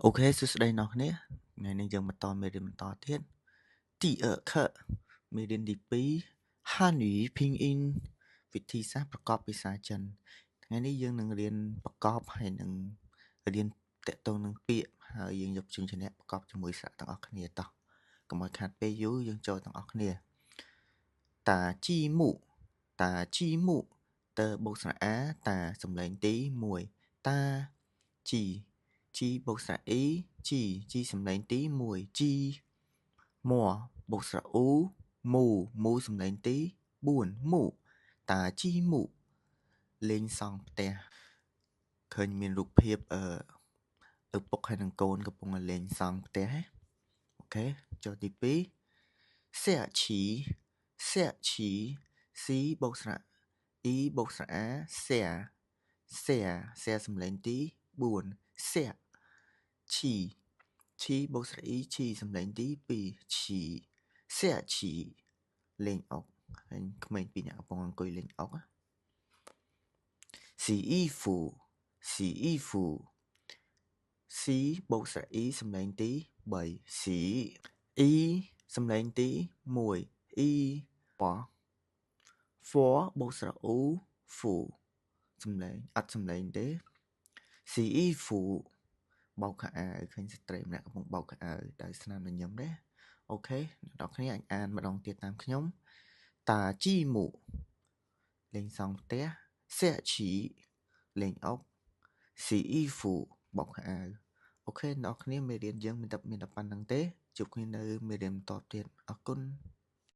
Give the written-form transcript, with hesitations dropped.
Ok,សួស្តីអ្នកនាងថ្ងៃនេះយើងបន្តមេរៀនបន្តទៀតទីខមេរៀនទី2ហានយពីងអ៊ីនវិធីសាស្ត្រប្រកបភាសាចិនថ្ងៃនេះយើងនឹងរៀនប្រកបហើយនឹងរៀនតកតងនឹងពាក្យហើយយើងយកជើងឈ្នះប្រកបជាមួយស្រៈទាំងអស់គ្នាតោះកុំឲ្យខាតពេលយូរយើងចូលទាំងអស់គ្នាតាជីមូតើបូកស្រៈអាតាសំឡេងទី1តាជីបូកស្រៈអ៊ីជីសំឡេងទី1ជីមួបូកស្រៈអ៊ូមូសំឡេងទី4មូតាជីមូលេងសង់ផ្ទះឃើញមានរូបភាពឪពុកហើយនឹងកូនកំពុងលេងសង់ផ្ទះអូខេចូលទី2សាក់ឈីស៊ីបូកស្រៈអ៊ីបូកស្រៈអាសាសំឡេងទី4សាក់ឈីបូកស្រៈអ៊ីឈីសំឡេងទី2ឈីសាក់ឈីលេងអុកហើយក្មេងពីរនាក់កំពុងអង្គុយលេងអុកស៊ីអ៊ីហ្វូស៊ីបូកស្រៈអ៊ីសំឡេងទី3ស៊ីអ៊ីសំឡេងទី1អ៊ីហ្វ័បូកស្រៈអ៊ូហ្វូសំឡេងអត់សំឡេងទេស៊ីអ៊ីហ្វូបោកខោអាវឃើញស្ត្រីម្នាក់កំពុងបោកខោអាវដោយស្នាមញញឹមទេអូខេអ្នកនរគ្នាអាចអានម្ដងទៀតតាមខ្ញុំតាជីមូលេងសង់ផ្ទះសាក់ឈីលេងអុកស៊ីអ៊ីហ្វូបោកខោអាវអូខេអ្នកនរគ្នាមេរៀនយើងមានតែប៉ុណ្្នឹងទេជួបគ្នានៅមេរៀនបន្តទៀតអរគុណ